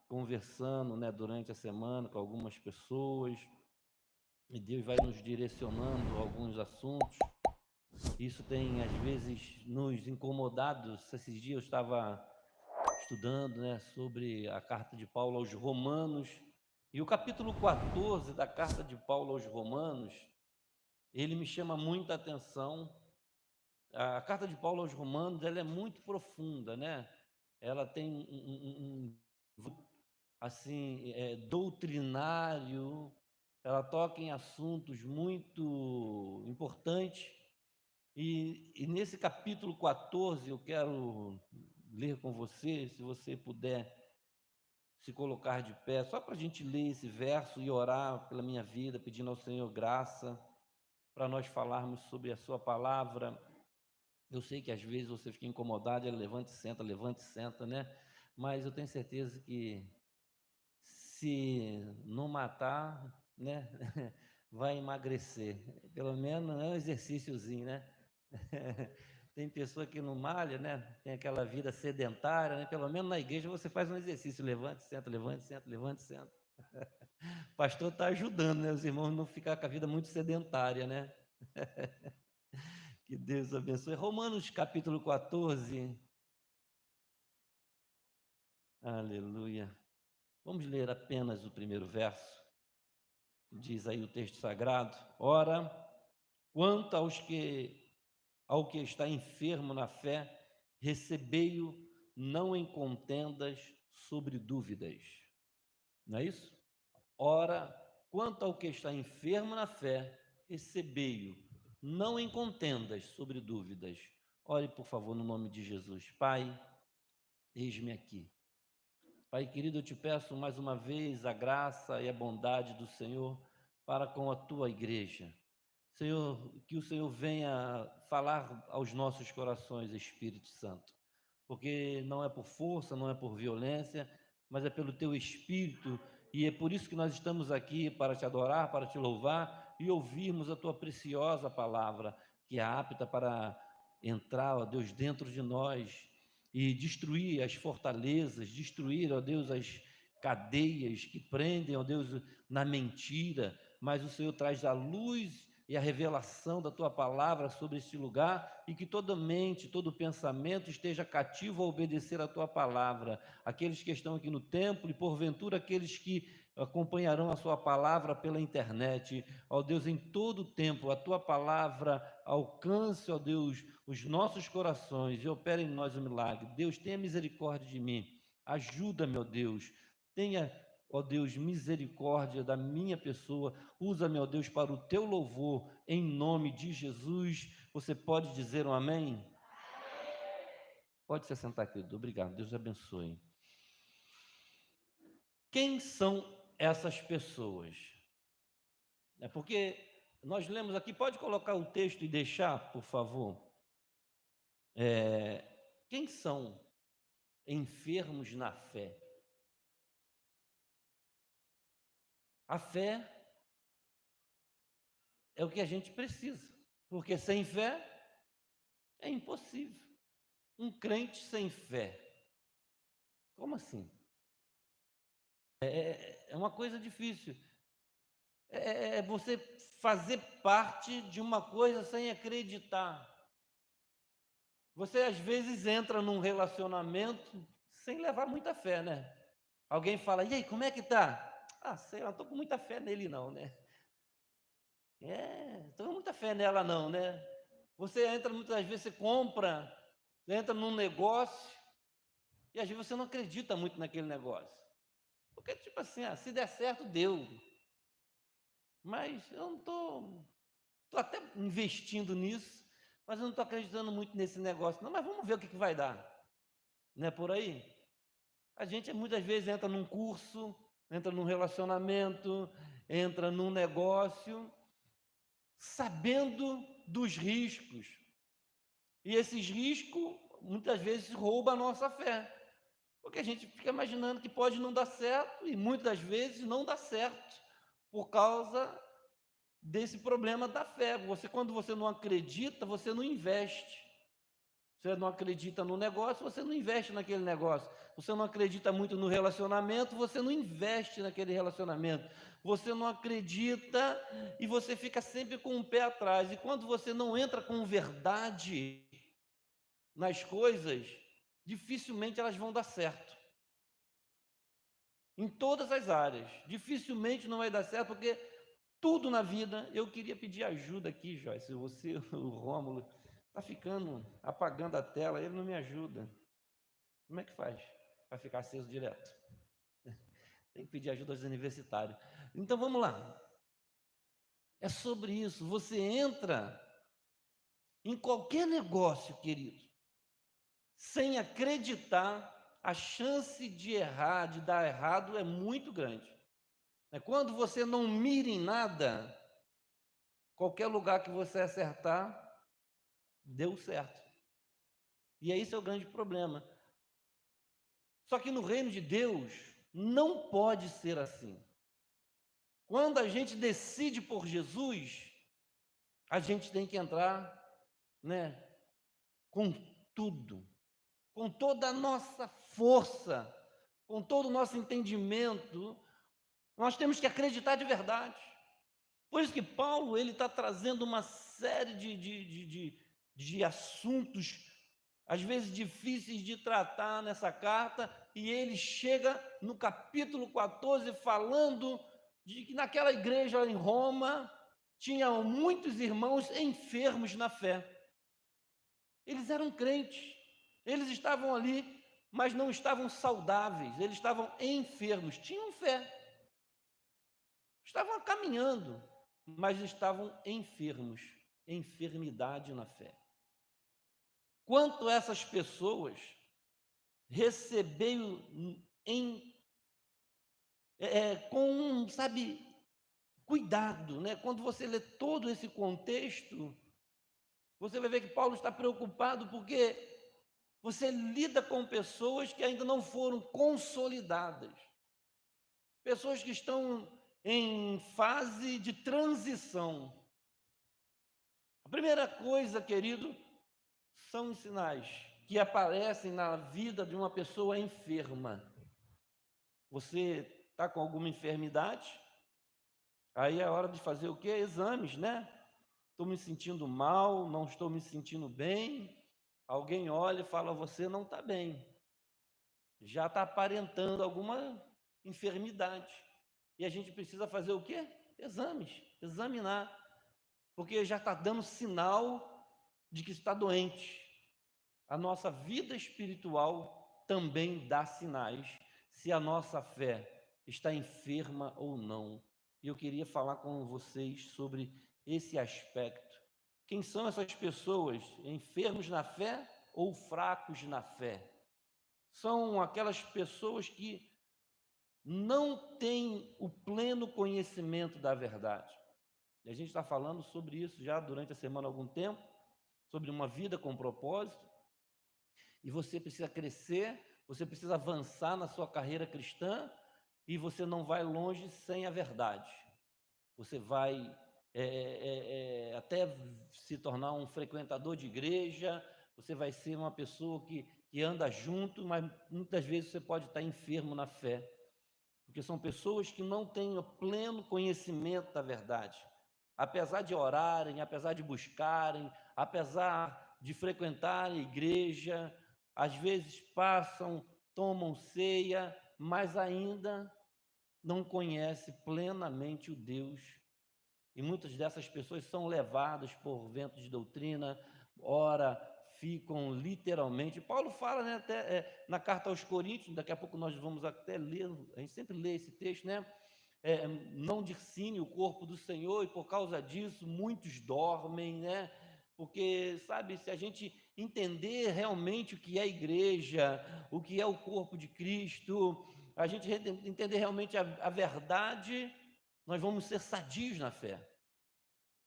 conversando, né, durante a semana com algumas pessoas, e Deus vai nos direcionando a alguns assuntos. Isso tem, às vezes, nos incomodado. Esses dias eu estava estudando, né, sobre a carta de Paulo aos Romanos, e o capítulo 14 da carta de Paulo aos Romanos, ele me chama muita atenção. A carta de Paulo aos Romanos, ela é muito profunda, né? Ela tem assim, doutrinário, ela toca em assuntos muito importantes, e nesse capítulo 14 eu quero ler com você, se você puder se colocar de pé, só para a gente ler esse verso e orar pela minha vida, pedindo ao Senhor graça, para nós falarmos sobre a sua palavra. Eu sei que às vezes você fica incomodado, ele levanta e senta, né? Mas eu tenho certeza que se não matar, né, vai emagrecer. Pelo menos é um exercíciozinho, né? Tem pessoa que não malha, né? Tem aquela vida sedentária, né? Pelo menos na igreja você faz um exercício, levante, senta, levante, senta, levante, senta. O pastor está ajudando, né? Os irmãos não ficar com a vida muito sedentária, né? Que Deus abençoe. Romanos capítulo 14. Aleluia. Vamos ler apenas o primeiro verso. Diz aí o texto sagrado: ora, quanto ao que está enfermo na fé, recebei-o não em contendas sobre dúvidas. Não é isso? Ora, quanto ao que está enfermo na fé, recebei-o não em contendas sobre dúvidas. Ore, por favor, no nome de Jesus. Pai, eis-me aqui. Pai querido, eu te peço mais uma vez a graça e a bondade do Senhor para com a tua igreja. Senhor, que o Senhor venha falar aos nossos corações, Espírito Santo, porque não é por força, não é por violência, mas é pelo teu Espírito, e é por isso que nós estamos aqui, para te adorar, para te louvar e ouvirmos a tua preciosa palavra, que é apta para entrar, ó Deus, dentro de nós e destruir as fortalezas, destruir, ó Deus, as cadeias que prendem, ó Deus, na mentira, mas o Senhor traz a luz e a revelação da tua palavra sobre este lugar, e que toda mente, todo pensamento esteja cativo a obedecer a tua palavra. Aqueles que estão aqui no templo e porventura aqueles que acompanharão a sua palavra pela internet, ó Deus, em todo o tempo a tua palavra alcance, ó Deus, os nossos corações e opere em nós o milagre. Deus, tenha misericórdia de mim, ajuda-me, ó Deus, tenha, ó Deus, misericórdia da minha pessoa, usa-me, ó Deus, para o teu louvor, em nome de Jesus. Você pode dizer um amém? Pode se sentar, querido, obrigado, Deus abençoe. Quem são essas pessoas? É porque nós lemos aqui, pode colocar o texto e deixar, por favor? Quem são enfermos na fé? A fé é o que a gente precisa, porque sem fé é impossível. Um crente sem fé, como assim? É uma coisa difícil. É você fazer parte de uma coisa sem acreditar. Você às vezes entra num relacionamento sem levar muita fé, né? Alguém fala, e aí, como é que tá? Ah, sei lá, não estou com muita fé nele não, né? Estou com muita fé nela não, né? Você entra muitas vezes, você compra, você entra num negócio, e às vezes você não acredita muito naquele negócio. Porque, tipo assim, se der certo, deu. Mas eu não estou até investindo nisso, mas eu não estou acreditando muito nesse negócio, não. Mas vamos ver o que vai dar. Não é por aí? A gente muitas vezes entra num curso, entra num relacionamento, entra num negócio, sabendo dos riscos. E esses riscos, muitas vezes, roubam a nossa fé. Porque a gente fica imaginando que pode não dar certo, e muitas vezes não dá certo, por causa desse problema da fé. Quando você não acredita, você não investe. Você não acredita no negócio, você não investe naquele negócio. Você não acredita muito no relacionamento, você não investe naquele relacionamento. Você não acredita e você fica sempre com o pé atrás. E quando você não entra com verdade nas coisas, dificilmente elas vão dar certo. Em todas as áreas. Dificilmente não vai dar certo, porque tudo na vida. Eu queria pedir ajuda aqui, Joyce. Você, o Rômulo, está ficando, apagando a tela, ele não me ajuda. Como é que faz para ficar aceso direto? Tem que pedir ajuda aos universitários. Então vamos lá. É sobre isso. Você entra em qualquer negócio, querido, sem acreditar, a chance de errar, de dar errado, é muito grande. Quando você não mira em nada, qualquer lugar que você acertar, deu certo. E esse é o grande problema. Só que no reino de Deus, não pode ser assim. Quando a gente decide por Jesus, a gente tem que entrar, né, com tudo, com toda a nossa força, com todo o nosso entendimento. Nós temos que acreditar de verdade. Por isso que Paulo ele está trazendo uma série de assuntos, às vezes difíceis de tratar nessa carta, e ele chega no capítulo 14 falando de que naquela igreja em Roma tinham muitos irmãos enfermos na fé. Eles eram crentes, eles estavam ali, mas não estavam saudáveis, eles estavam enfermos, tinham fé, estavam caminhando, mas estavam enfermos, enfermidade na fé. Quanto essas pessoas receberam com, sabe, cuidado, né? Quando você lê todo esse contexto, você vai ver que Paulo está preocupado porque você lida com pessoas que ainda não foram consolidadas, pessoas que estão em fase de transição. A primeira coisa, querido, são os sinais que aparecem na vida de uma pessoa enferma. Você está com alguma enfermidade? Aí é hora de fazer o quê? Exames, né? Estou me sentindo mal, não estou me sentindo bem. Alguém olha e fala, você não está bem. Já está aparentando alguma enfermidade. E a gente precisa fazer o quê? Exames, examinar. Porque já está dando sinal de que está doente. A nossa vida espiritual também dá sinais se a nossa fé está enferma ou não. E eu queria falar com vocês sobre esse aspecto. Quem são essas pessoas? Enfermos na fé ou fracos na fé? São aquelas pessoas que não têm o pleno conhecimento da verdade. E a gente está falando sobre isso já durante a semana há algum tempo, sobre uma vida com propósito. E você precisa crescer, você precisa avançar na sua carreira cristã, e você não vai longe sem a verdade. Você vai até se tornar um frequentador de igreja, você vai ser uma pessoa que anda junto, mas muitas vezes você pode estar enfermo na fé, porque são pessoas que não têm o pleno conhecimento da verdade. Apesar de orarem, apesar de buscarem, apesar de frequentar a igreja, às vezes passam, tomam ceia, mas ainda não conhece plenamente o Deus. E muitas dessas pessoas são levadas por ventos de doutrina, ora ficam literalmente. Paulo fala, né, até na carta aos Coríntios, daqui a pouco nós vamos até ler, a gente sempre lê esse texto, né? Não discerne o corpo do Senhor, e por causa disso muitos dormem, né? Porque, sabe, se a gente entender realmente o que é a igreja, o que é o corpo de Cristo, a gente entender realmente a verdade, nós vamos ser sadios na fé,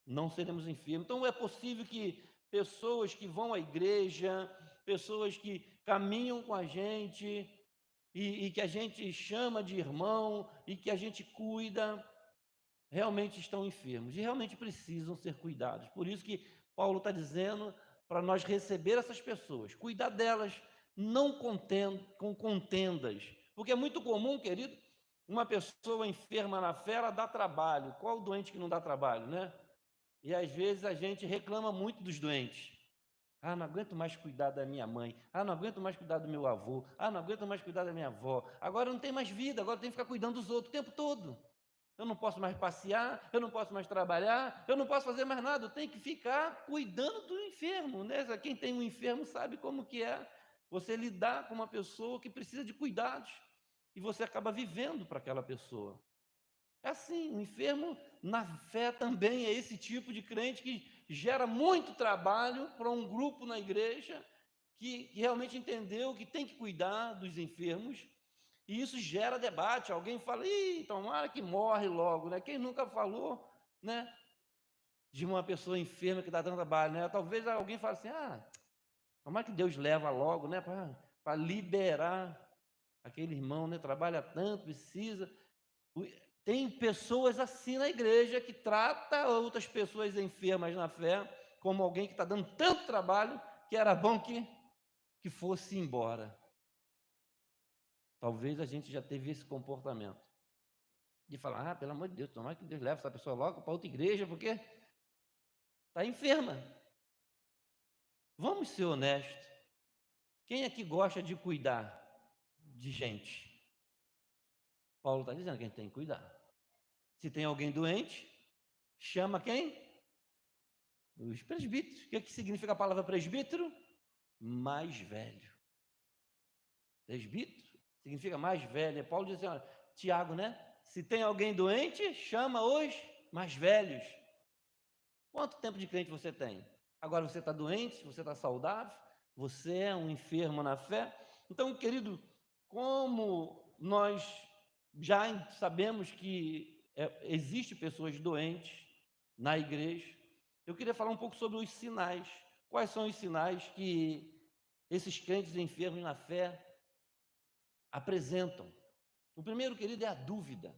não seremos enfermos. Então é possível que pessoas que vão à igreja, pessoas que caminham com a gente, e que a gente chama de irmão, e que a gente cuida, realmente estão enfermos, e realmente precisam ser cuidados. Por isso que Paulo está dizendo para nós receber essas pessoas, cuidar delas, não com contendas, porque é muito comum, querido, uma pessoa enferma na fé, ela dá trabalho. Qual o doente que não dá trabalho, né? E às vezes a gente reclama muito dos doentes. Ah, não aguento mais cuidar da minha mãe. Ah, não aguento mais cuidar do meu avô. Ah, não aguento mais cuidar da minha avó. Agora não tem mais vida, agora tem que ficar cuidando dos outros o tempo todo. Eu não posso mais passear, eu não posso mais trabalhar, eu não posso fazer mais nada, eu tenho que ficar cuidando do enfermo, né? Quem tem um enfermo sabe como que é você lidar com uma pessoa que precisa de cuidados e você acaba vivendo para aquela pessoa. É assim, o enfermo na fé também é esse tipo de crente que gera muito trabalho para um grupo na igreja que realmente entendeu que tem que cuidar dos enfermos, e isso gera debate. Alguém fala, ih, tomara que morre logo, né? Quem nunca falou, né, de uma pessoa enferma que dá tanto trabalho, né? Talvez alguém fale assim, tomara que Deus leva logo, né, para liberar aquele irmão, né? Trabalha tanto, precisa. Tem pessoas assim na igreja que trata outras pessoas enfermas na fé como alguém que está dando tanto trabalho que era bom que fosse embora. Talvez a gente já teve esse comportamento de falar, pelo amor de Deus, tomara que Deus leve essa pessoa logo para outra igreja, porque está enferma. Vamos ser honestos. Quem é que gosta de cuidar de gente? Paulo está dizendo que a gente tem que cuidar. Se tem alguém doente, chama quem? Os presbíteros. O que significa a palavra presbítero? Mais velho. Presbítero significa mais velho. Paulo diz assim, olha, Tiago, né? Se tem alguém doente, chama os mais velhos. Quanto tempo de crente você tem? Agora você está doente, você está saudável, você é um enfermo na fé. Então, querido, como nós já sabemos que existe pessoas doentes na igreja, eu queria falar um pouco sobre os sinais. Quais são os sinais que esses crentes enfermos na fé apresentam? O primeiro, querido, é a dúvida.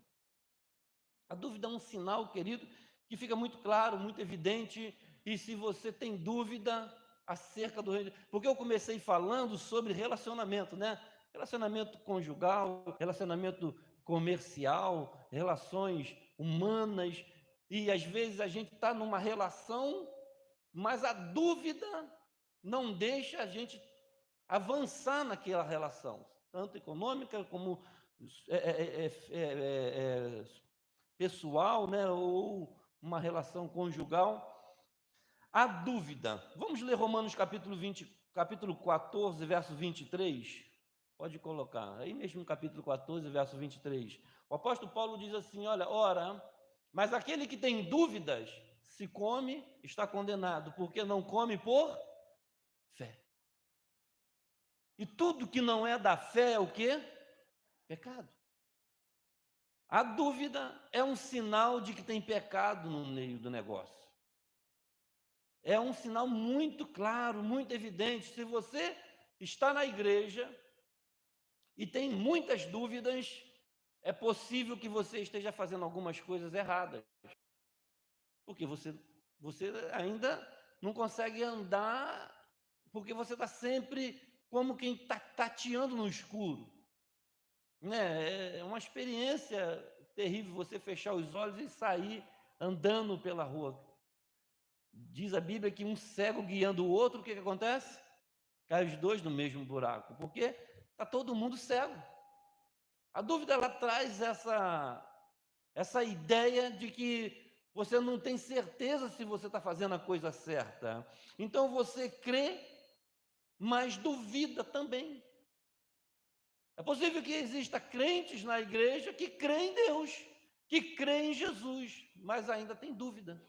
A dúvida é um sinal, querido, que fica muito claro, muito evidente, e se você tem dúvida acerca do reino, porque eu comecei falando sobre relacionamento, né? Relacionamento conjugal, relacionamento comercial, relações humanas, e às vezes a gente está numa relação, mas a dúvida não deixa a gente avançar naquela relação, tanto econômica como pessoal, né, ou uma relação conjugal. A dúvida. Vamos ler Romanos capítulo 14, verso 23. Pode colocar. Aí mesmo no capítulo 14, verso 23. O apóstolo Paulo diz assim, olha, ora, mas aquele que tem dúvidas, se come, está condenado, porque não come por fé. E tudo que não é da fé é o quê? Pecado. A dúvida é um sinal de que tem pecado no meio do negócio. É um sinal muito claro, muito evidente. Se você está na igreja e tem muitas dúvidas, é possível que você esteja fazendo algumas coisas erradas. Porque você ainda não consegue andar, porque você está sempre como quem está tateando no escuro. Né? É uma experiência terrível você fechar os olhos e sair andando pela rua. Diz a Bíblia que um cego guiando o outro, o que acontece? Cai os dois no mesmo buraco, porque está todo mundo cego. A dúvida, ela traz essa ideia de que você não tem certeza se você está fazendo a coisa certa. Então você crê, mas duvida também. É possível que exista crentes na igreja que creem em Deus, que creem em Jesus, mas ainda tem dúvida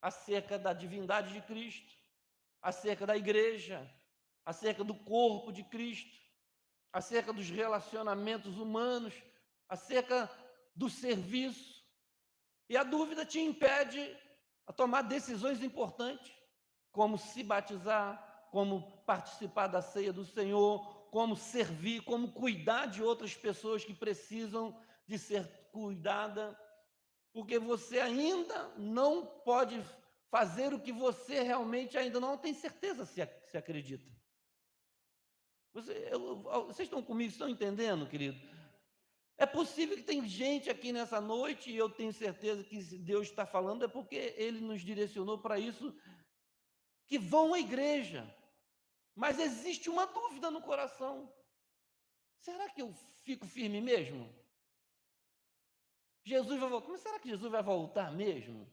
acerca da divindade de Cristo, acerca da igreja, acerca do corpo de Cristo, acerca dos relacionamentos humanos, acerca do serviço. E a dúvida te impede a tomar decisões importantes, como se batizar, como participar da ceia do Senhor, como servir, como cuidar de outras pessoas que precisam de ser cuidada, porque você ainda não pode fazer o que você realmente ainda não tem certeza se acredita. Vocês estão comigo, estão entendendo, querido? É possível que tem gente aqui nessa noite, e eu tenho certeza que se Deus está falando é porque Ele nos direcionou para isso, que vão à igreja, mas existe uma dúvida no coração. Será que eu fico firme mesmo? Jesus vai voltar, mas será que Jesus vai voltar mesmo?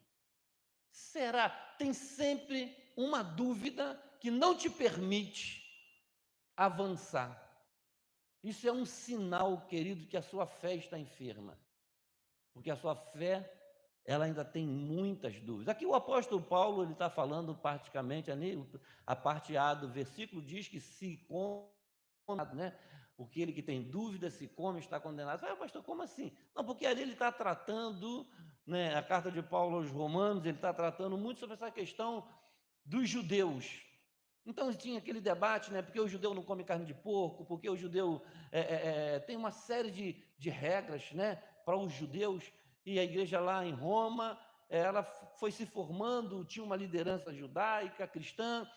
Será? Tem sempre uma dúvida que não te permite avançar. Isso é um sinal, querido, que a sua fé está enferma. Porque a sua fé, ela ainda tem muitas dúvidas. Aqui o apóstolo Paulo, ele está falando praticamente, a parte A do versículo diz que se come, né? Aquele que tem dúvida, se come, está condenado. Pastor, como assim? Não, porque ali ele está tratando, né, a carta de Paulo aos Romanos, ele está tratando muito sobre essa questão dos judeus. Então tinha aquele debate, né? Porque o judeu não come carne de porco, porque o judeu tem uma série de regras, né, para os judeus, e a igreja lá em Roma, ela foi se formando, tinha uma liderança judaica, cristã,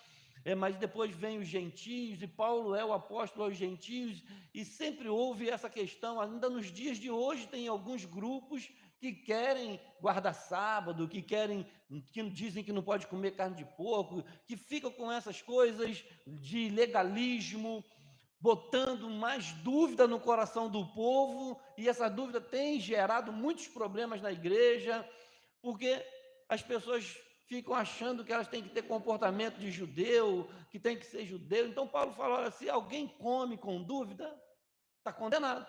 mas depois vem os gentios, e Paulo é o apóstolo aos gentios, e sempre houve essa questão, ainda nos dias de hoje tem alguns grupos que querem guardar sábado, que dizem que não pode comer carne de porco, que ficam com essas coisas de legalismo, botando mais dúvida no coração do povo, e essa dúvida tem gerado muitos problemas na igreja, porque as pessoas ficam achando que elas têm que ter comportamento de judeu, que tem que ser judeu. Então Paulo fala, olha, se alguém come com dúvida, está condenado.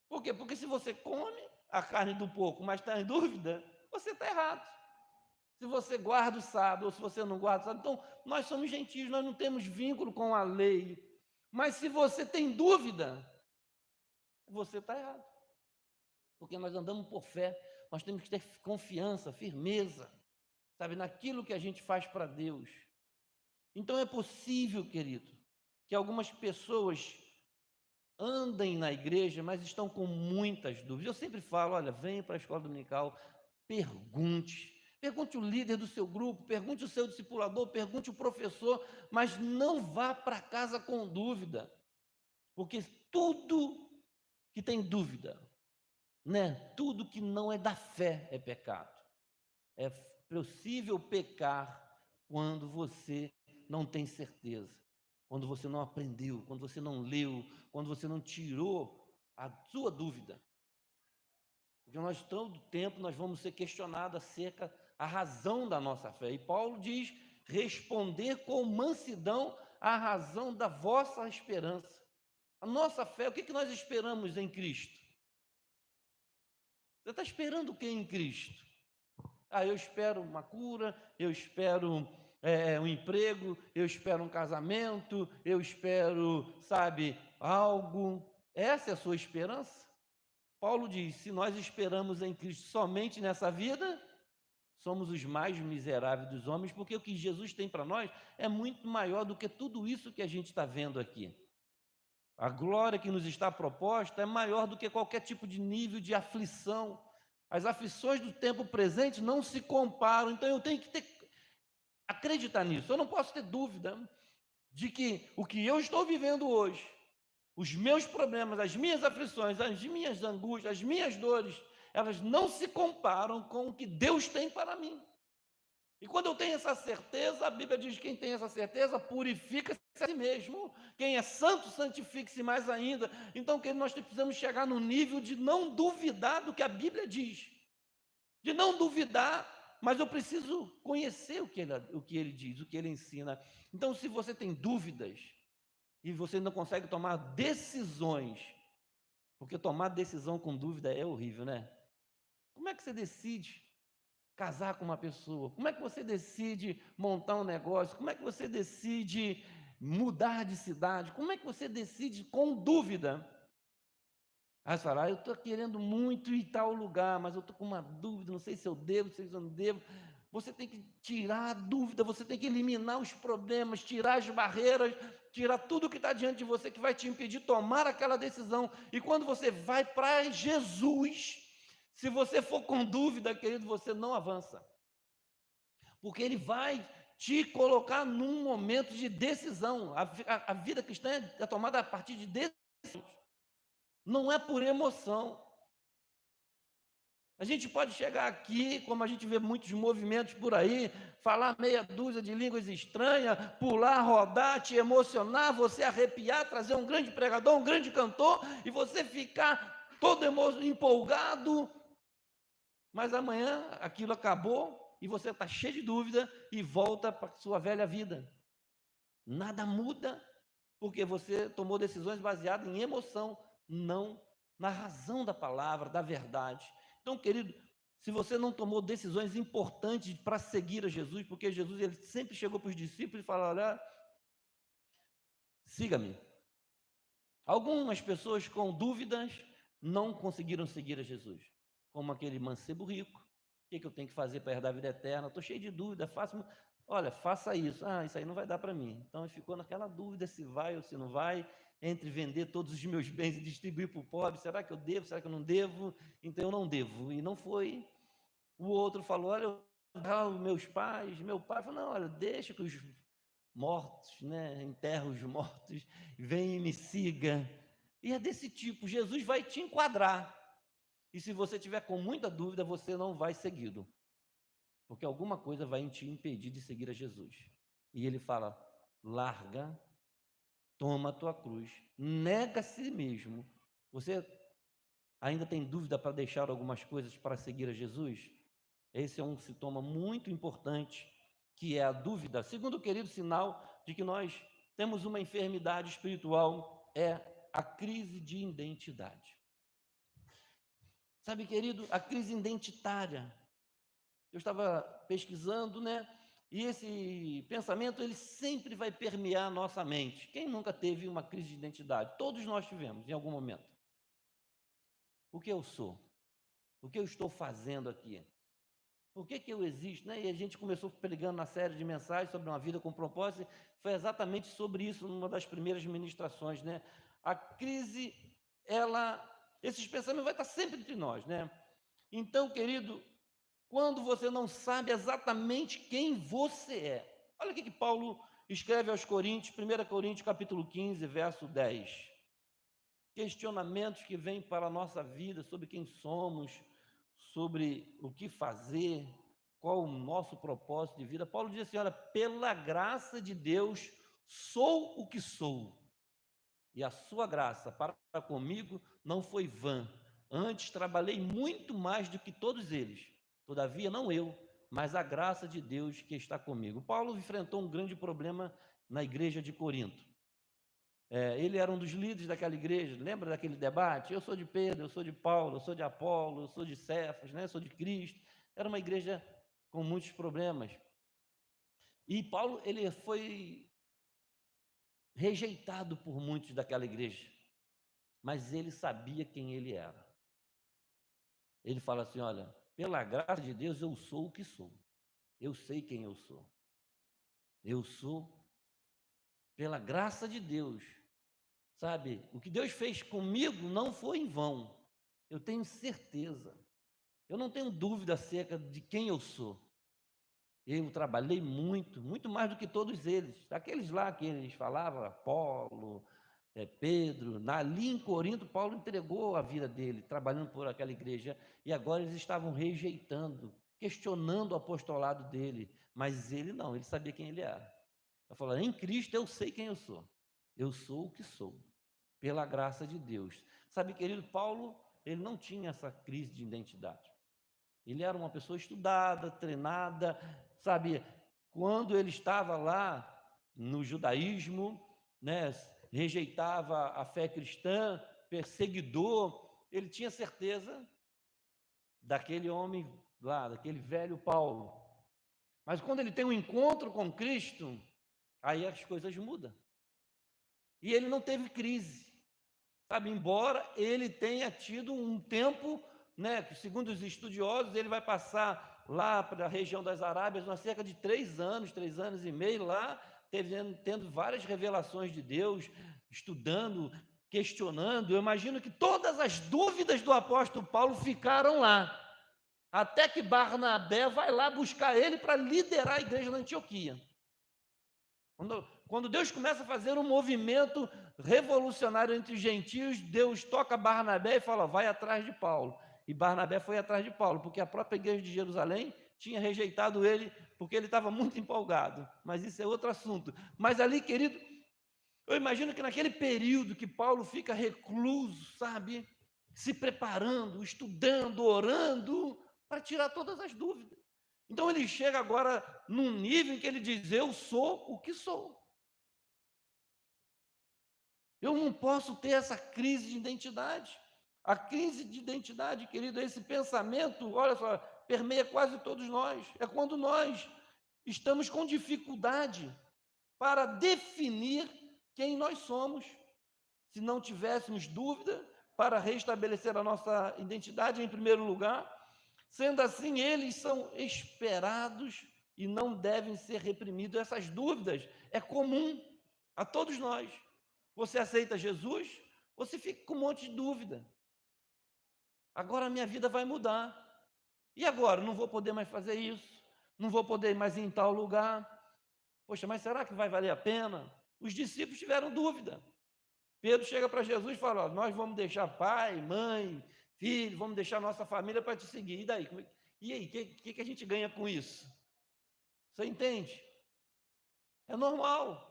Por quê? Porque se você come a carne do porco, mas está em dúvida, você está errado. Se você guarda o sábado, ou se você não guarda o sábado, então nós somos gentios, nós não temos vínculo com a lei. Mas se você tem dúvida, você está errado. Porque nós andamos por fé, nós temos que ter confiança, firmeza, sabe, naquilo que a gente faz para Deus. Então é possível, querido, que algumas pessoas andem na igreja, mas estão com muitas dúvidas. Eu sempre falo, olha, venha para a escola dominical, pergunte o líder do seu grupo, pergunte o seu discipulador, pergunte o professor, mas não vá para casa com dúvida, porque tudo que tem dúvida, né? Tudo que não é da fé é pecado. É possível pecar quando você não tem certeza, quando você não aprendeu, quando você não leu, quando você não tirou a sua dúvida. Porque nós, todo tempo, nós vamos ser questionados acerca da razão da nossa fé. E Paulo diz, responder com mansidão à razão da vossa esperança. A nossa fé, o que nós esperamos em Cristo? Você está esperando o que em Cristo? Eu espero uma cura, eu espero um emprego, eu espero um casamento, eu espero, sabe, algo. Essa é a sua esperança? Paulo diz, se nós esperamos em Cristo somente nessa vida, somos os mais miseráveis dos homens, porque o que Jesus tem para nós é muito maior do que tudo isso que a gente está vendo aqui. A glória que nos está proposta é maior do que qualquer tipo de nível de aflição. As aflições do tempo presente não se comparam, então eu tenho que acreditar nisso. Eu não posso ter dúvida de que o que eu estou vivendo hoje, os meus problemas, as minhas aflições, as minhas angústias, as minhas dores, elas não se comparam com o que Deus tem para mim. E quando eu tenho essa certeza, a Bíblia diz que quem tem essa certeza purifica-se a si mesmo. Quem é santo, santifique-se mais ainda. Então, nós precisamos chegar no nível de não duvidar do que a Bíblia diz. De não duvidar, mas eu preciso conhecer o que ele diz, o que ele ensina. Então, se você tem dúvidas e você não consegue tomar decisões, porque tomar decisão com dúvida é horrível, né? Como é que você decide casar com uma pessoa? Como é que você decide montar um negócio? Como é que você decide mudar de cidade? Como é que você decide com dúvida? Aí você fala, eu estou querendo muito ir em tal lugar, mas eu estou com uma dúvida, não sei se eu devo, se eu não devo. Você tem que tirar a dúvida, você tem que eliminar os problemas, tirar as barreiras, tirar tudo que está diante de você, que vai te impedir de tomar aquela decisão. E quando você vai para Jesus, se você for com dúvida, querido, você não avança. porque ele vai te colocar num momento de decisão. A vida cristã é tomada a partir de decisões, não é por emoção. A gente pode chegar aqui, como a gente vê muitos movimentos por aí, falar meia dúzia de línguas estranhas, pular, rodar, te emocionar, você arrepiar, trazer um grande pregador, um grande cantor, e você ficar todo empolgado, mas amanhã aquilo acabou e você está cheio de dúvida e volta para a sua velha vida. Nada muda, porque você tomou decisões baseadas em emoção, não na razão da palavra, da verdade. Então, querido, se você não tomou decisões importantes para seguir a Jesus, porque Jesus ele sempre chegou para os discípulos e falou: olha, siga-me. Algumas pessoas com dúvidas não conseguiram seguir a Jesus, como aquele mancebo rico. O que eu tenho que fazer para herdar a vida eterna? Estou cheio de dúvida, olha, faça isso. Ah, isso aí não vai dar para mim. Então ele ficou naquela dúvida se vai ou se não vai, entre vender todos os meus bens e distribuir para o pobre. Será que eu devo? Será que eu não devo? Então eu não devo. E não foi. O outro falou: olha, meus pais. Meu pai falou: não, olha, deixa que os mortos, né, enterra os mortos, vem e me siga. E é desse tipo. Jesus vai te enquadrar. E se você tiver com muita dúvida, você não vai segui-lo, porque alguma coisa vai te impedir de seguir a Jesus. E ele fala: larga, toma a tua cruz, nega a si mesmo. Você ainda tem dúvida para deixar algumas coisas para seguir a Jesus? Esse é um sintoma muito importante, que é a dúvida. Segundo querido sinal de que nós temos uma enfermidade espiritual é a crise de identidade. Sabe, querido, a crise identitária. Eu estava pesquisando, né? E esse pensamento, ele sempre vai permear a nossa mente. Quem nunca teve uma crise de identidade? Todos nós tivemos, em algum momento. O que eu sou? O que eu estou fazendo aqui? Por que eu existo? Né? E a gente começou pregando na série de mensagens sobre uma vida com propósito. Foi exatamente sobre isso numa das primeiras ministrações, né? A crise, esses pensamentos vão estar sempre entre nós, né? Então, querido, quando você não sabe exatamente quem você é. Olha o que Paulo escreve aos Coríntios, 1 Coríntios capítulo 15, verso 10. Questionamentos que vêm para a nossa vida sobre quem somos, sobre o que fazer, qual o nosso propósito de vida. Paulo diz assim: olha, pela graça de Deus sou o que sou, e a sua graça para comigo não foi vã. Antes trabalhei muito mais do que todos eles. Todavia, não eu, mas a graça de Deus que está comigo. Paulo enfrentou um grande problema na igreja de Corinto. Ele era um dos líderes daquela igreja. Lembra daquele debate? Eu sou de Pedro, eu sou de Paulo, eu sou de Apolo, eu sou de Cefas, né? Eu sou de Cristo. Era uma igreja com muitos problemas. E Paulo, ele foi rejeitado por muitos daquela igreja, mas ele sabia quem ele era. Ele fala assim: olha, pela graça de Deus eu sou o que sou, eu sei quem eu sou pela graça de Deus, sabe, o que Deus fez comigo não foi em vão, eu tenho certeza, eu não tenho dúvida acerca de quem eu sou. Eu trabalhei muito, muito mais do que todos eles, aqueles lá que eles falavam, Apolo, Pedro, ali em Corinto, Paulo entregou a vida dele, trabalhando por aquela igreja, e agora eles estavam rejeitando, questionando o apostolado dele, mas ele não, ele sabia quem ele era. Ele falou: em Cristo eu sei quem eu sou o que sou, pela graça de Deus. Sabe, querido, Paulo, ele não tinha essa crise de identidade, ele era uma pessoa estudada, treinada, sabe, quando ele estava lá no judaísmo, né, rejeitava a fé cristã, perseguidor, ele tinha certeza daquele homem lá, daquele velho Paulo. Mas quando ele tem um encontro com Cristo, aí as coisas mudam. E ele não teve crise, sabe, embora ele tenha tido um tempo, né, que segundo os estudiosos, ele vai passar lá para a região das Arábias, há cerca de 3 anos e meio lá, tendo várias revelações de Deus, estudando, questionando. Eu imagino que todas as dúvidas do apóstolo Paulo ficaram lá. até que Barnabé vai lá buscar ele para liderar a igreja na Antioquia. Quando Deus começa a fazer um movimento revolucionário entre os gentios, Deus toca Barnabé e fala, vai atrás de Paulo. E Barnabé foi atrás de Paulo, porque a própria igreja de Jerusalém tinha rejeitado ele, porque ele estava muito empolgado. Mas isso é outro assunto. Mas ali, querido, eu imagino que naquele período que Paulo fica recluso, sabe? Se preparando, estudando, orando, para tirar todas as dúvidas. Então ele chega agora num nível em que ele diz, eu sou o que sou. Eu não posso ter essa crise de identidade. A crise de identidade, querido, esse pensamento, olha só, permeia quase todos nós. É quando nós estamos com dificuldade para definir quem nós somos. Se não tivéssemos dúvida para restabelecer a nossa identidade em primeiro lugar, sendo assim, eles são esperados e não devem ser reprimidos. Essas dúvidas é comum a todos nós. Você aceita Jesus, você fica com um monte de dúvida. Agora a minha vida vai mudar. E agora? Não vou poder mais fazer isso. Não vou poder mais ir em tal lugar. Poxa, mas será que vai valer a pena? Os discípulos tiveram dúvida. Pedro chega para Jesus e fala, ó, nós vamos deixar pai, mãe, filho, vamos deixar nossa família para te seguir. E daí? E aí, o que a gente ganha com isso? Você entende? É normal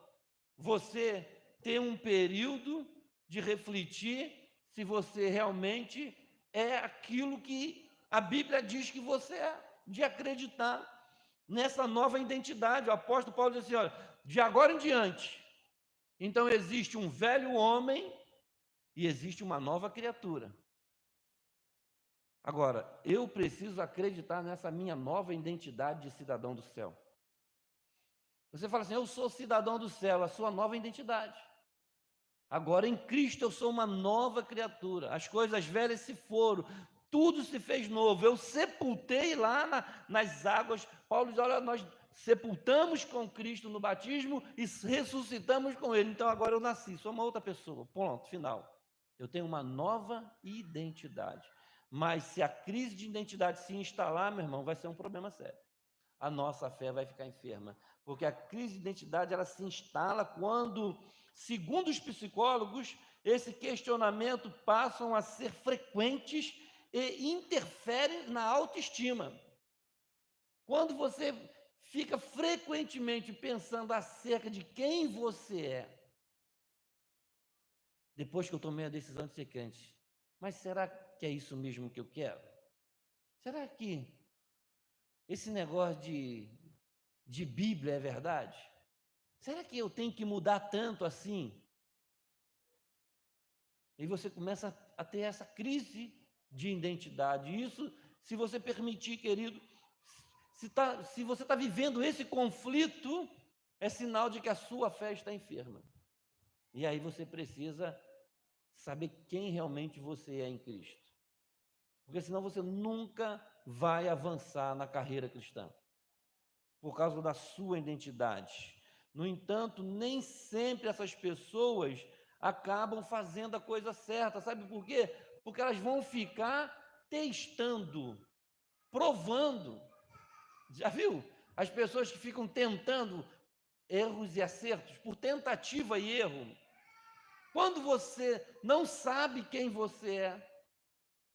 você ter um período de refletir se você realmente é aquilo que a Bíblia diz que você é, de acreditar nessa nova identidade. O apóstolo Paulo diz assim, olha, de agora em diante, então existe um velho homem e existe uma nova criatura. Agora, eu preciso acreditar nessa minha nova identidade de cidadão do céu. Você fala assim, eu sou cidadão do céu, a sua nova identidade. Agora em Cristo eu sou uma nova criatura, as coisas velhas se foram, tudo se fez novo. Eu sepultei lá nas águas. Paulo diz, olha, nós sepultamos com Cristo no batismo e ressuscitamos com Ele. Então agora eu nasci, sou uma outra pessoa. Ponto, final. Eu tenho uma nova identidade. Mas se a crise de identidade se instalar, meu irmão, vai ser um problema sério. A nossa fé vai ficar enferma. Porque a crise de identidade, ela se instala quando, segundo os psicólogos, esse questionamento passam a ser frequentes e interferem na autoestima. Quando você fica frequentemente pensando acerca de quem você é, depois que eu tomei a decisão de ser crente, mas será que é isso mesmo que eu quero? Será que esse negócio de Bíblia é verdade? Será que eu tenho que mudar tanto assim? E você começa a ter essa crise de identidade. Isso, se você permitir, querido, se você está vivendo esse conflito, é sinal de que a sua fé está enferma. E aí você precisa saber quem realmente você é em Cristo. Porque senão você nunca vai avançar na carreira cristã, por causa da sua identidade. No entanto, nem sempre essas pessoas acabam fazendo a coisa certa. Sabe por quê? Porque elas vão ficar testando, provando. Já viu? As pessoas que ficam tentando erros e acertos, por tentativa e erro. Quando você não sabe quem você é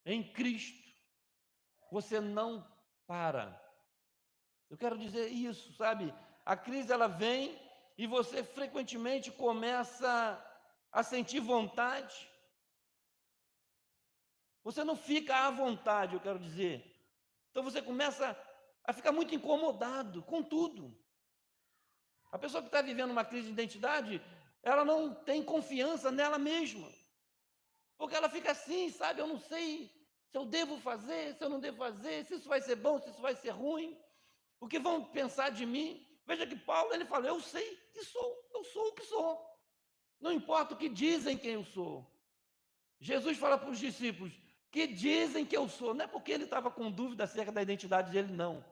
em Cristo, você não para. Eu quero dizer isso, sabe? A crise ela vem e você frequentemente começa a sentir vontade. Você não fica à vontade, eu quero dizer. Então você começa a ficar muito incomodado com tudo. A pessoa que está vivendo uma crise de identidade, ela não tem confiança nela mesma. Porque ela fica assim, sabe? Eu não sei se eu devo fazer, se eu não devo fazer, se isso vai ser bom, se isso vai ser ruim. O que vão pensar de mim? Veja que Paulo, ele fala, eu sei que sou, eu sou o que sou. Não importa o que dizem quem eu sou. Jesus fala para os discípulos, que dizem que eu sou. Não é porque ele estava com dúvida acerca da identidade dele, não.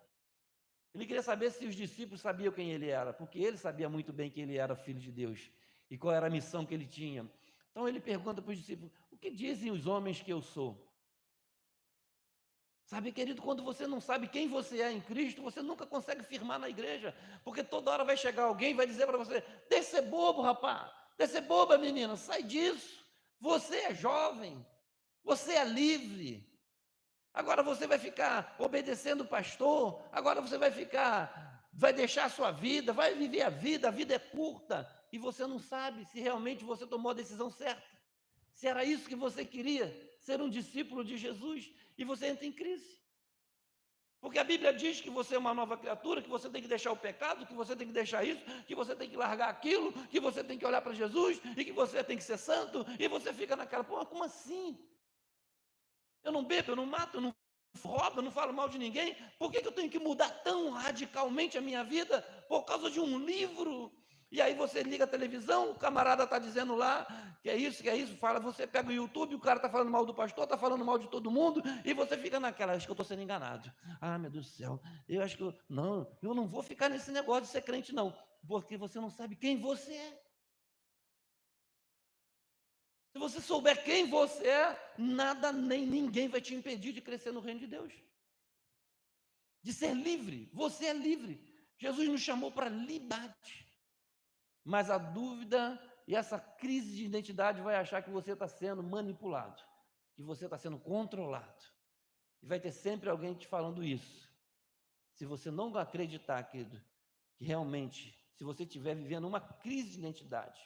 Ele queria saber se os discípulos sabiam quem ele era, porque ele sabia muito bem que ele era filho de Deus e qual era a missão que ele tinha. Então ele pergunta para os discípulos, o que dizem os homens que eu sou? Sabe, querido, quando você não sabe quem você é em Cristo, você nunca consegue firmar na igreja, porque toda hora vai chegar alguém e vai dizer para você: deixa de ser bobo, rapaz, deixa de ser boba, menina, sai disso. Você é jovem, você é livre. Agora você vai ficar obedecendo o pastor, agora você vai deixar a sua vida, vai viver a vida é curta, e você não sabe se realmente você tomou a decisão certa, se era isso que você queria, ser um discípulo de Jesus, e você entra em crise. Porque a Bíblia diz que você é uma nova criatura, que você tem que deixar o pecado, que você tem que deixar isso, que você tem que largar aquilo, que você tem que olhar para Jesus, e que você tem que ser santo, e você fica naquela, pô, como assim? Eu não bebo, eu não mato, eu não roubo, eu não falo mal de ninguém, por que eu tenho que mudar tão radicalmente a minha vida por causa de um livro? E aí você liga a televisão, o camarada está dizendo lá que é isso, fala, você pega o YouTube, o cara está falando mal do pastor, está falando mal de todo mundo, e você fica naquela, acho que eu estou sendo enganado. Ah, meu Deus do céu, eu acho que eu não vou ficar nesse negócio de ser crente, não, porque você não sabe quem você é. Se você souber quem você é, nada nem ninguém vai te impedir de crescer no reino de Deus, de ser livre. Você é livre. Jesus nos chamou para liberdade. Mas a dúvida e essa crise de identidade vai achar que você está sendo manipulado, que você está sendo controlado. E vai ter sempre alguém te falando isso. Se você não acreditar, querido, que realmente, se você estiver vivendo uma crise de identidade,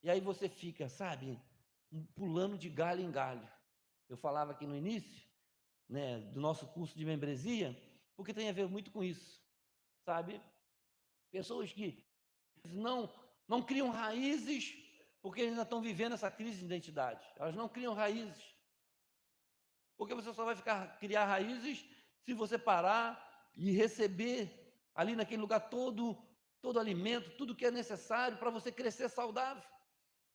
e aí você fica, sabe, pulando de galho em galho. Eu falava aqui no início, né, do nosso curso de membresia, porque tem a ver muito com isso, sabe? Pessoas que não, não criam raízes, porque ainda estão vivendo essa crise de identidade. Elas não criam raízes, porque você só vai criar raízes se você parar e receber ali naquele lugar todo alimento, tudo que é necessário para você crescer saudável.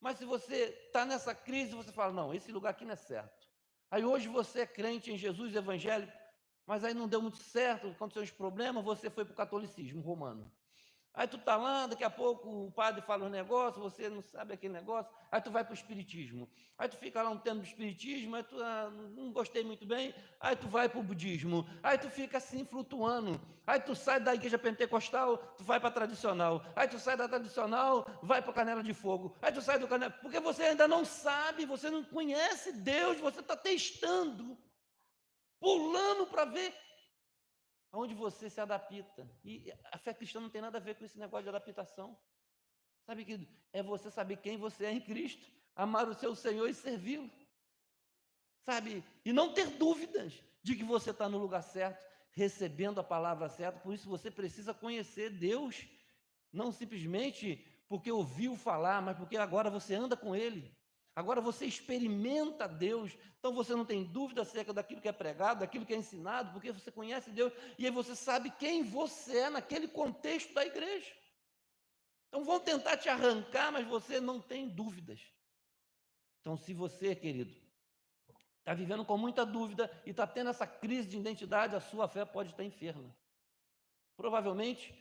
Mas se você está nessa crise, você fala, não, esse lugar aqui não é certo. Aí hoje você é crente em Jesus evangélico, mas aí não deu muito certo, aconteceu uns problemas, você foi para o catolicismo romano. Aí tu está lá, daqui a pouco o padre fala um negócio, você não sabe aquele negócio, aí tu vai para o espiritismo. Aí tu fica lá um tempo no espiritismo, aí tu não gostei muito bem, aí tu vai para o budismo. Aí tu fica assim flutuando. Aí tu sai da igreja pentecostal, tu vai para a tradicional. Aí tu sai da tradicional, vai para a canela de fogo. Aí tu sai do canela, porque você ainda não sabe, você não conhece Deus, você está testando, pulando para ver onde você se adapta. E a fé cristã não tem nada a ver com esse negócio de adaptação. Sabe que é você saber quem você é em Cristo, amar o seu Senhor e servi-lo. Sabe? E não ter dúvidas de que você está no lugar certo, recebendo a palavra certa. Por isso você precisa conhecer Deus, não simplesmente porque ouviu falar, mas porque agora você anda com Ele. Agora você experimenta Deus, então você não tem dúvida acerca daquilo que é pregado, daquilo que é ensinado, porque você conhece Deus, e aí você sabe quem você é naquele contexto da igreja. Então vão tentar te arrancar, mas você não tem dúvidas. Então, se você, querido, está vivendo com muita dúvida e está tendo essa crise de identidade, a sua fé pode estar enferma. Provavelmente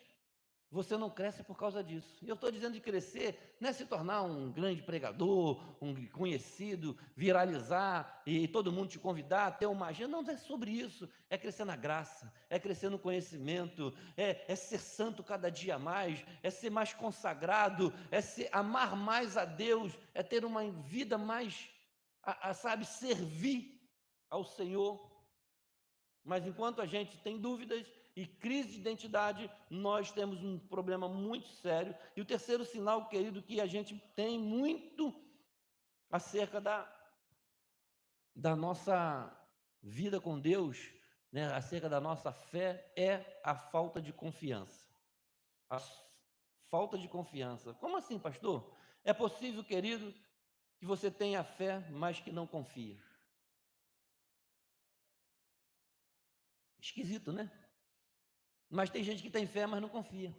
você não cresce por causa disso. E eu estou dizendo de crescer, não é se tornar um grande pregador, um conhecido, viralizar e todo mundo te convidar, ter uma agenda. Não é sobre isso. É crescer na graça, é crescer no conhecimento, é ser santo cada dia mais, é ser mais consagrado, amar mais a Deus, é ter uma vida mais, sabe, servir ao Senhor. Mas enquanto a gente tem dúvidas e crise de identidade, nós temos um problema muito sério. E o terceiro sinal, querido, que a gente tem muito acerca da nossa vida com Deus, né, acerca da nossa fé, é a falta de confiança. A falta de confiança. Como assim, pastor? É possível, querido, que você tenha fé, mas que não confia. Esquisito, né? Mas tem gente que tem fé, mas não confia.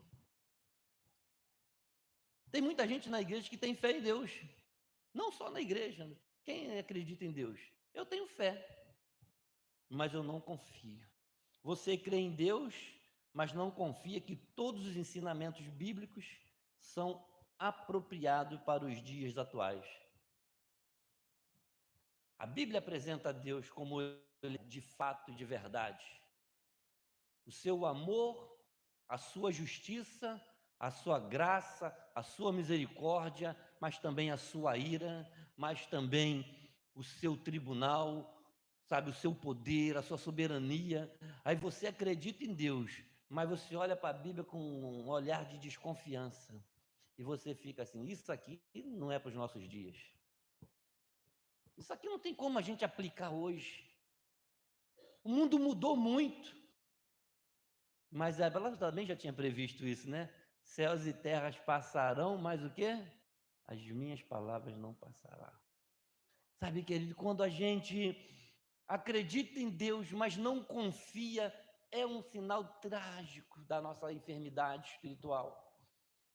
Tem muita gente na igreja que tem fé em Deus. Não só na igreja. Quem acredita em Deus? Eu tenho fé, mas eu não confio. Você crê em Deus, mas não confia que todos os ensinamentos bíblicos são apropriados para os dias atuais. A Bíblia apresenta Deus como de fato e de verdade. O seu amor, a sua justiça, a sua graça, a sua misericórdia, mas também a sua ira, mas também o seu tribunal, sabe, o seu poder, a sua soberania. Aí você acredita em Deus, mas você olha para a Bíblia com um olhar de desconfiança. E você fica assim, isso aqui não é para os nossos dias. Isso aqui não tem como a gente aplicar hoje. O mundo mudou muito. Mas ela também já tinha previsto isso, né? Céus e terras passarão, mas o quê? As minhas palavras não passarão. Sabe, querido, quando a gente acredita em Deus, mas não confia, é um sinal trágico da nossa enfermidade espiritual.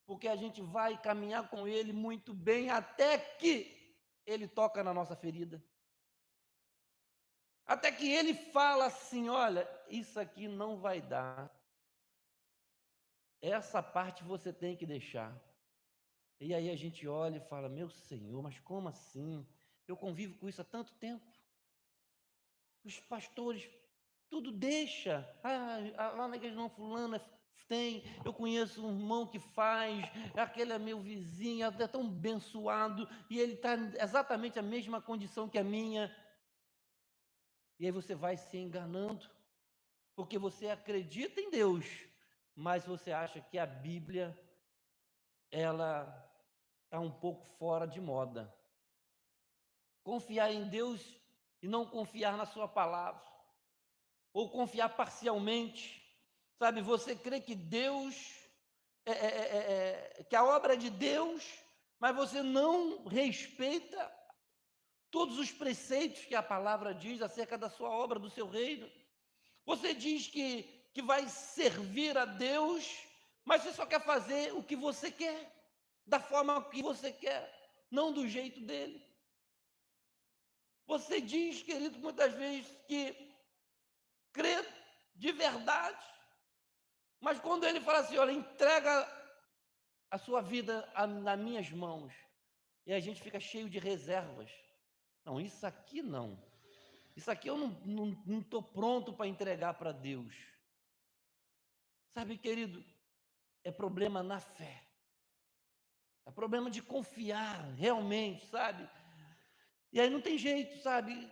Porque a gente vai caminhar com Ele muito bem até que Ele toca na nossa ferida. Até que Ele fala assim, olha, isso aqui não vai dar. Essa parte você tem que deixar. E aí a gente olha e fala, meu Senhor, mas como assim? Eu convivo com isso há tanto tempo. Os pastores, tudo deixa. Lá na igreja não fulana tem, eu conheço um irmão que faz, aquele é meu vizinho, é tão abençoado, e ele está exatamente a mesma condição que a minha. E aí você vai se enganando, porque você acredita em Deus, mas você acha que a Bíblia, ela está um pouco fora de moda. Confiar em Deus e não confiar na sua palavra, ou confiar parcialmente, sabe? Você crê que Deus, que a obra é de Deus, mas você não respeita todos os preceitos que a palavra diz acerca da sua obra, do seu reino. Você diz que vai servir a Deus, mas você só quer fazer o que você quer, da forma que você quer, não do jeito dele. Você diz, querido, muitas vezes que crê de verdade, mas quando ele fala assim, olha, entrega a sua vida nas minhas mãos, e a gente fica cheio de reservas. Não, isso aqui não. Isso aqui eu não estou pronto para entregar para Deus. Sabe, querido, é problema na fé. É problema de confiar realmente, sabe? E aí não tem jeito, sabe?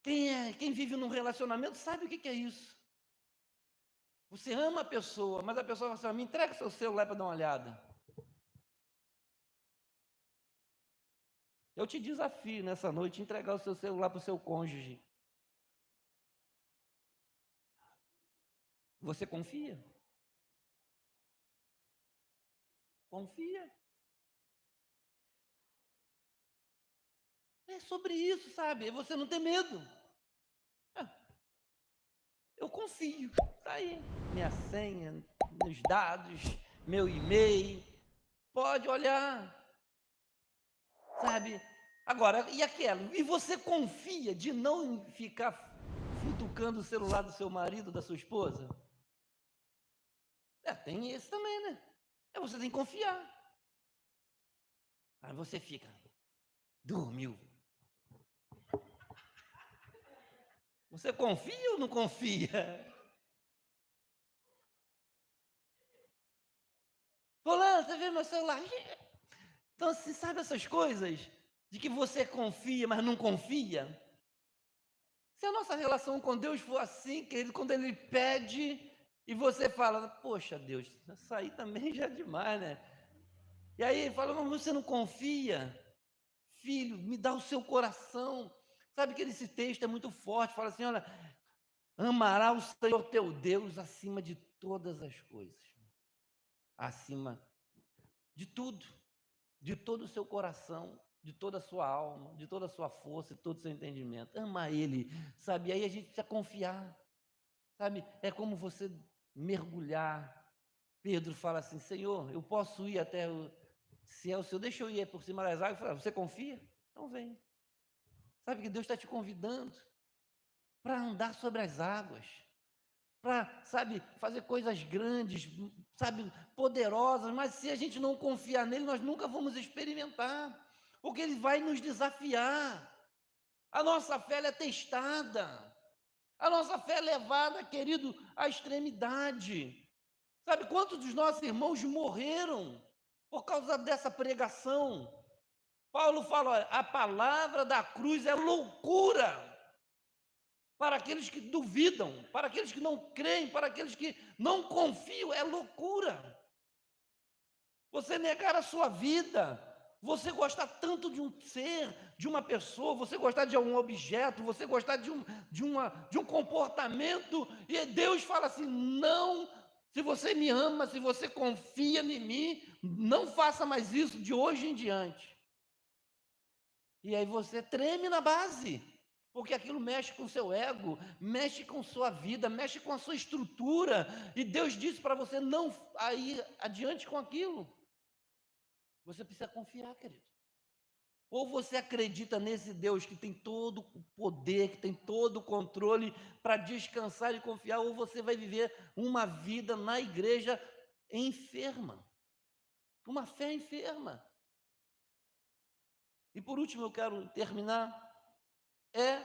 Quem vive num relacionamento sabe o que é isso. Você ama a pessoa, mas a pessoa fala assim, me entrega seu celular para dar uma olhada. Eu te desafio nessa noite a entregar o seu celular para o seu cônjuge. Você confia? Confia. É sobre isso, sabe? Você não tem medo. Eu confio. Está aí. Minha senha, meus dados, meu e-mail. Pode olhar. Sabe? Agora, e aquela? E você confia de não ficar futucando o celular do seu marido, da sua esposa? Tem esse também, né? Você tem que confiar. Aí você fica, dormiu. Você confia ou não confia? Fulano, você vê meu celular? Então, você sabe essas coisas? De que você confia, mas não confia? Se a nossa relação com Deus for assim, querido, quando Ele pede e você fala, poxa Deus, isso aí também já é demais, né? E aí ele fala, mas você não confia? Filho, me dá o seu coração. Sabe que esse texto é muito forte, fala assim, olha, amará o Senhor teu Deus acima de todas as coisas. Acima de tudo, de todo o seu coração, de toda a sua alma, de toda a sua força, de todo o seu entendimento. Ama Ele, sabe? E aí a gente precisa confiar, sabe? É como você mergulhar. Pedro fala assim, Senhor, eu posso ir até se é o Senhor, deixa eu ir por cima das águas. Fala, você confia? Então vem. Sabe que Deus está te convidando para andar sobre as águas, para, sabe, fazer coisas grandes, sabe, poderosas, mas se a gente não confiar nele, nós nunca vamos experimentar, porque ele vai nos desafiar. A nossa fé ela é testada. A nossa fé é levada, querido, à extremidade. Sabe quantos dos nossos irmãos morreram por causa dessa pregação? Paulo fala, olha, a palavra da cruz é loucura para aqueles que duvidam, para aqueles que não creem, para aqueles que não confiam, é loucura. Você negar a sua vida, você gostar tanto de um ser, de uma pessoa, você gostar de um objeto, você gostar de um comportamento, e Deus fala assim, não, se você me ama, se você confia em mim, não faça mais isso de hoje em diante. E aí você treme na base, porque aquilo mexe com o seu ego, mexe com sua vida, mexe com a sua estrutura, e Deus disse para você não ir adiante com aquilo. Você precisa confiar, querido. Ou você acredita nesse Deus que tem todo o poder, que tem todo o controle para descansar e confiar, ou você vai viver uma vida na igreja enferma, uma fé enferma. E por último, eu quero terminar, é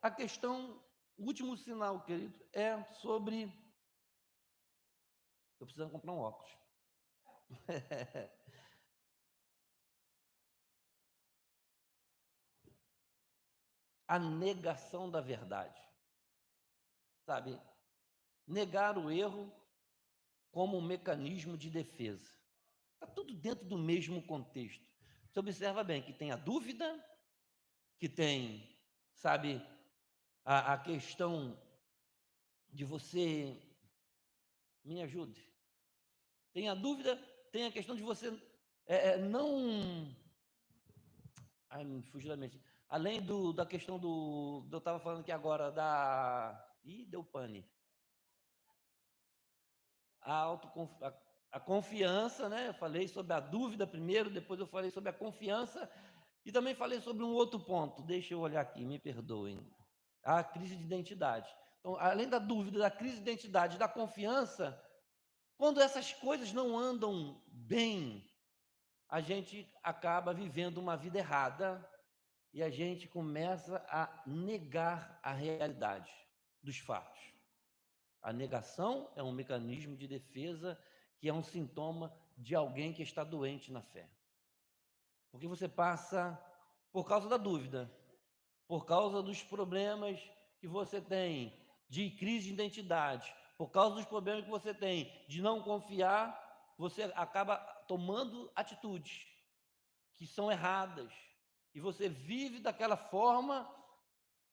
a questão, o último sinal, querido, é sobre... Estou precisando comprar um óculos. A negação da verdade. Sabe, negar o erro como um mecanismo de defesa. Está tudo dentro do mesmo contexto. Você observa bem que tem a dúvida, que tem, sabe, a questão de você... Me ajude. Tem a dúvida, tem a questão de você não... Ai, me fugiu da mente. Além da questão eu estava falando aqui agora, deu pane. A confiança, né? Eu falei sobre a dúvida primeiro, depois eu falei sobre a confiança e também falei sobre um outro ponto. Deixa eu olhar aqui, me perdoem. A crise de identidade. Então, além da dúvida, da crise de identidade, da confiança, quando essas coisas não andam bem, a gente acaba vivendo uma vida errada e a gente começa a negar a realidade dos fatos. A negação é um mecanismo de defesa que é um sintoma de alguém que está doente na fé. Porque você passa, por causa da dúvida, por causa dos problemas que você tem de crise de identidade, por causa dos problemas que você tem de não confiar, você acaba tomando atitudes que são erradas. E você vive daquela forma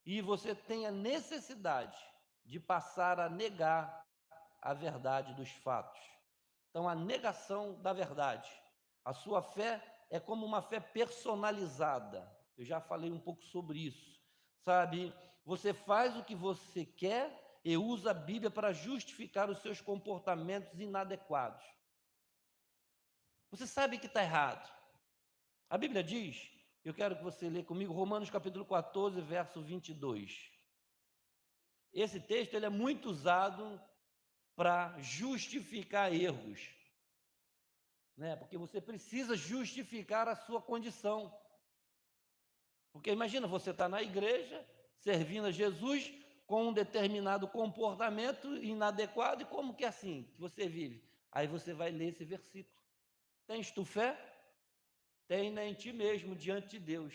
e você tem a necessidade de passar a negar a verdade dos fatos. Então, a negação da verdade. A sua fé é como uma fé personalizada. Eu já falei um pouco sobre isso. Sabe, você faz o que você quer e usa a Bíblia para justificar os seus comportamentos inadequados. Você sabe que está errado. A Bíblia diz, eu quero que você lê comigo, Romanos capítulo 14, verso 22. Esse texto ele é muito usado para justificar erros, né? Porque você precisa justificar a sua condição. Porque imagina, você está na igreja, servindo a Jesus, com um determinado comportamento inadequado, e como que é assim que você vive? Aí você vai ler esse versículo. Tens tu fé? Tem em ti mesmo, diante de Deus.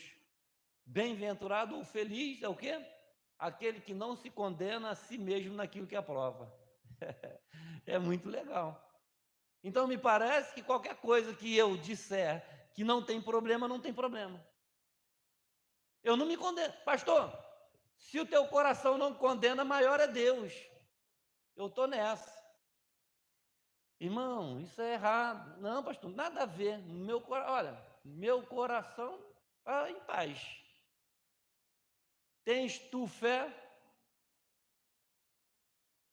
Bem-aventurado ou feliz é o quê? Aquele que não se condena a si mesmo naquilo que aprova. É muito legal. Então, me parece que qualquer coisa que eu disser que não tem problema, não tem problema. Eu não me condeno. Pastor, se o teu coração não condena, maior é Deus. Eu estou nessa. Irmão, isso é errado. Não, pastor, nada a ver. Olha, meu coração está em paz. Tens tu fé?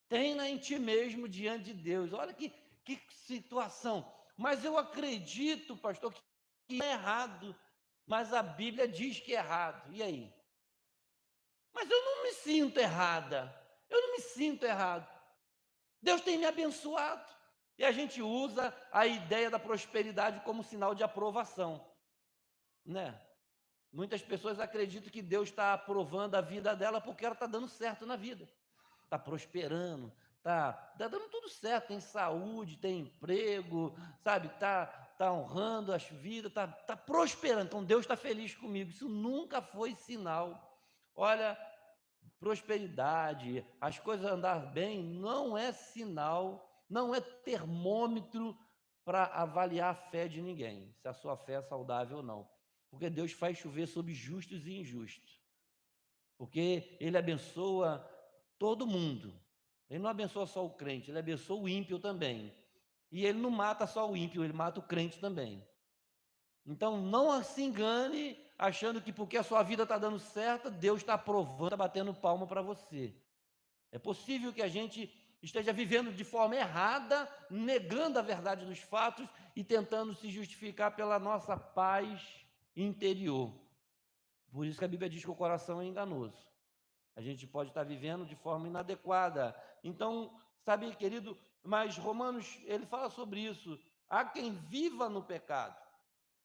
Tenha em ti mesmo diante de Deus. Olha que situação. Mas eu acredito, pastor, que é errado. Mas a Bíblia diz que é errado. E aí? Mas eu não me sinto errada. Eu não me sinto errado. Deus tem me abençoado. E a gente usa a ideia da prosperidade como sinal de aprovação, né? Muitas pessoas acreditam que Deus está aprovando a vida dela porque ela está dando certo na vida, está prosperando, está dando tudo certo, tem saúde, tem emprego, sabe, tá honrando as vidas, tá prosperando, então Deus está feliz comigo. Isso nunca foi sinal. Olha, prosperidade, as coisas andar bem, não é sinal, não é termômetro para avaliar a fé de ninguém, se a sua fé é saudável ou não. Porque Deus faz chover sobre justos e injustos. Porque Ele abençoa todo mundo. Ele não abençoa só o crente, Ele abençoa o ímpio também. E Ele não mata só o ímpio, Ele mata o crente também. Então, não se engane achando que porque a sua vida está dando certo, Deus está aprovando, está batendo palma para você. É possível que a gente esteja vivendo de forma errada, negando a verdade dos fatos e tentando se justificar pela nossa paz interior. Por isso que a Bíblia diz que o coração é enganoso. A gente pode estar vivendo de forma inadequada. Então, sabe, querido, mas Romanos, ele fala sobre isso. Há quem viva no pecado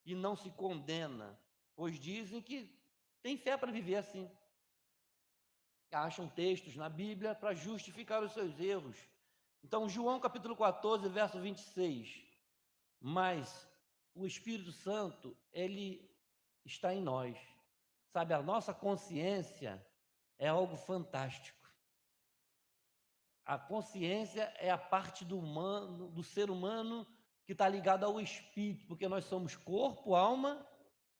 e não se condena, pois dizem que tem fé para viver assim. Acham textos na Bíblia para justificar os seus erros. Então, João capítulo 14, verso 26. Mas o Espírito Santo, ele está em nós. Sabe, a nossa consciência é algo fantástico. A consciência é a parte do humano, do ser humano que está ligado ao espírito, porque nós somos corpo, alma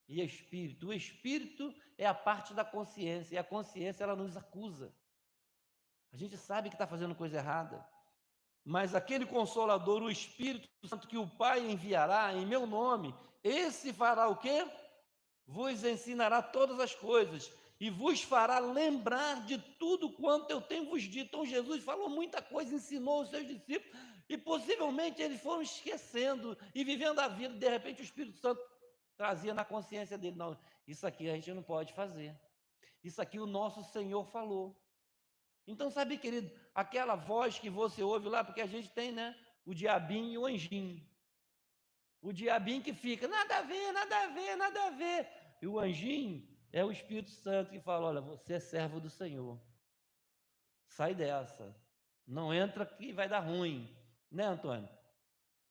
e espírito. O espírito é a parte da consciência, e a consciência ela nos acusa. A gente sabe que está fazendo coisa errada, mas aquele Consolador, o Espírito Santo que o Pai enviará em meu nome, esse fará o quê? Vos ensinará todas as coisas e vos fará lembrar de tudo quanto eu tenho vos dito. Então Jesus falou muita coisa, ensinou os seus discípulos, e possivelmente eles foram esquecendo e vivendo a vida. De repente o Espírito Santo trazia na consciência dele: não, isso aqui a gente não pode fazer, isso aqui o nosso Senhor falou. Então, sabe, querido, aquela voz que você ouve lá, porque a gente tem, né, o diabinho e o anjinho. O diabinho que fica, nada a ver, nada a ver, nada a ver. E o anjinho é o Espírito Santo que fala: olha, você é servo do Senhor. Sai dessa. Não entra que vai dar ruim. Né, Antônio?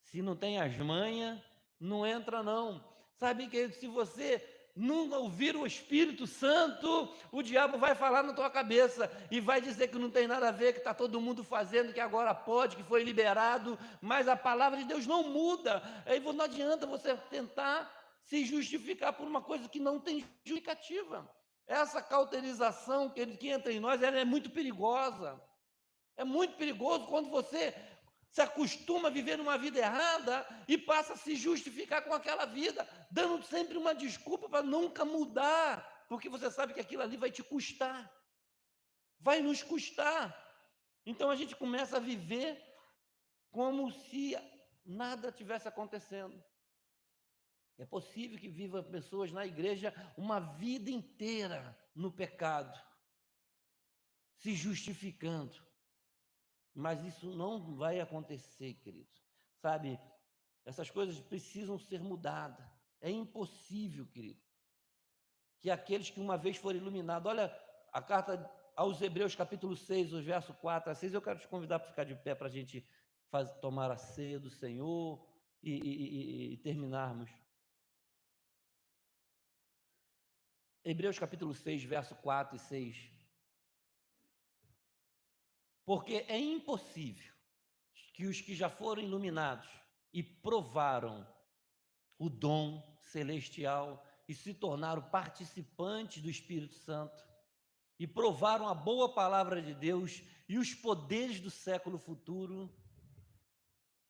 Se não tem as manhas, não entra não. Sabe, querido, se você nunca ouvir o Espírito Santo, o diabo vai falar na tua cabeça e vai dizer que não tem nada a ver, que está todo mundo fazendo, que agora pode, que foi liberado, mas a palavra de Deus não muda. Aí não adianta você tentar se justificar por uma coisa que não tem justificativa. Essa cauterização que entra em nós, ela é muito perigosa. É muito perigoso quando você se acostuma a viver uma vida errada e passa a se justificar com aquela vida, dando sempre uma desculpa para nunca mudar, porque você sabe que aquilo ali vai te custar, vai nos custar. Então a gente começa a viver como se nada tivesse acontecendo. É possível que viva pessoas na igreja uma vida inteira no pecado, se justificando. Mas isso não vai acontecer, queridos. Sabe, essas coisas precisam ser mudadas. É impossível, querido, que aqueles que uma vez foram iluminados, olha a carta aos Hebreus, capítulo 6, os versos 4 a 6, eu quero te convidar para ficar de pé para a gente tomar a ceia do Senhor e terminarmos. Hebreus capítulo 6, verso 4 e 6. Porque é impossível que os que já foram iluminados e provaram o dom celestial e se tornaram participantes do Espírito Santo e provaram a boa palavra de Deus e os poderes do século futuro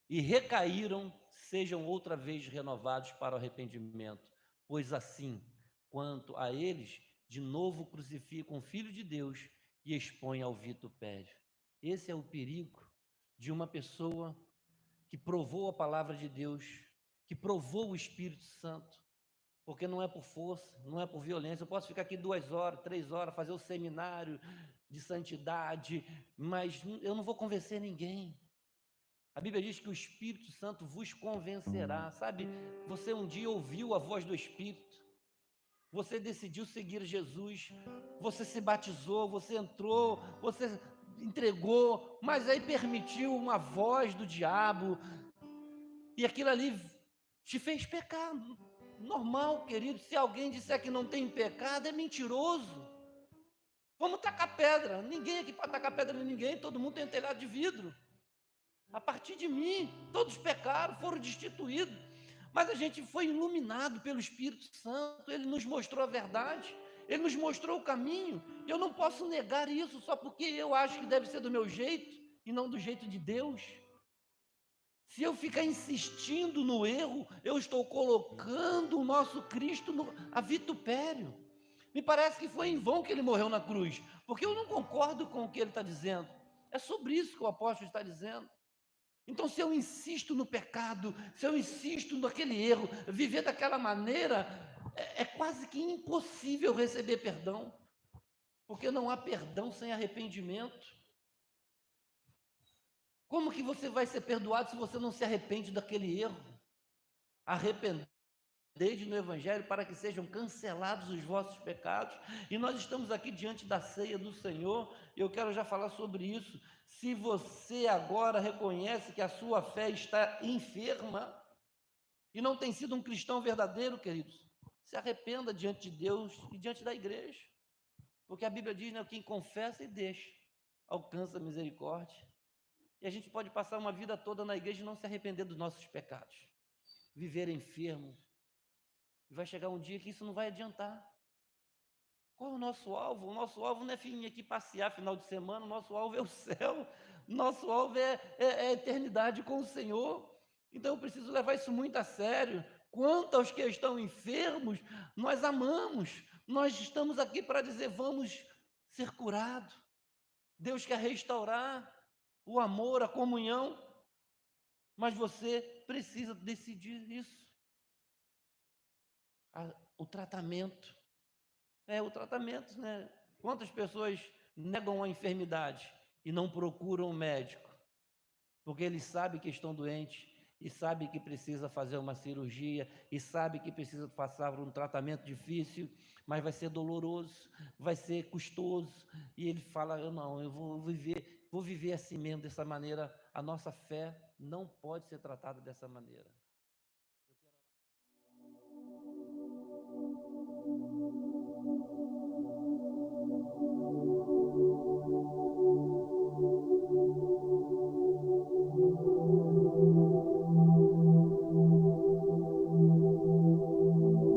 e recaíram, sejam outra vez renovados para o arrependimento, pois assim, quanto a eles, de novo crucificam o Filho de Deus e expõem ao vitupério. Esse é o perigo de uma pessoa que provou a palavra de Deus, que provou o Espírito Santo, porque não é por força, não é por violência. Eu posso ficar aqui 2 horas, 3 horas, fazer o seminário de santidade, mas eu não vou convencer ninguém. A Bíblia diz que o Espírito Santo vos convencerá. Sabe, você um dia ouviu a voz do Espírito, você decidiu seguir Jesus, você se batizou, você entrou, você entregou, mas aí permitiu uma voz do diabo, e aquilo ali te fez pecar. Normal, querido, se alguém disser que não tem pecado, é mentiroso. Vamos tacar pedra, ninguém aqui pode tacar pedra em ninguém, todo mundo tem um telhado de vidro. A partir de mim, todos pecaram, foram destituídos, mas a gente foi iluminado pelo Espírito Santo, ele nos mostrou a verdade, ele nos mostrou o caminho. Eu não posso negar isso só porque eu acho que deve ser do meu jeito e não do jeito de Deus. Se eu ficar insistindo no erro, eu estou colocando o nosso Cristo a vitupério. Me parece que foi em vão que ele morreu na cruz, porque eu não concordo com o que ele está dizendo. É sobre isso que o apóstolo está dizendo. Então, se eu insisto no pecado, se eu insisto naquele erro, viver daquela maneira, é quase que impossível receber perdão, porque não há perdão sem arrependimento. Como que você vai ser perdoado se você não se arrepende daquele erro? Arrependei no Evangelho para que sejam cancelados os vossos pecados. E nós estamos aqui diante da ceia do Senhor, e eu quero já falar sobre isso. Se você agora reconhece que a sua fé está enferma, e não tem sido um cristão verdadeiro, queridos, se arrependa diante de Deus e diante da igreja. Porque a Bíblia diz, né, quem confessa e deixa, alcança a misericórdia. E a gente pode passar uma vida toda na igreja e não se arrepender dos nossos pecados. Viver enfermo. E vai chegar um dia que isso não vai adiantar. Qual é o nosso alvo? O nosso alvo não é vir aqui passear final de semana, o nosso alvo é o céu. Nosso alvo é a eternidade com o Senhor. Então eu preciso levar isso muito a sério. Quanto aos que estão enfermos, nós amamos. Nós estamos aqui para dizer, vamos ser curados. Deus quer restaurar o amor, a comunhão, mas você precisa decidir isso. O tratamento. O tratamento, né? Quantas pessoas negam a enfermidade e não procuram um médico? Porque eles sabem que estão doentes e sabem que precisa fazer uma cirurgia e sabem que precisa passar por um tratamento difícil, mas vai ser doloroso, vai ser custoso. E ele fala, eu vou viver assim mesmo, dessa maneira. A nossa fé não pode ser tratada dessa maneira.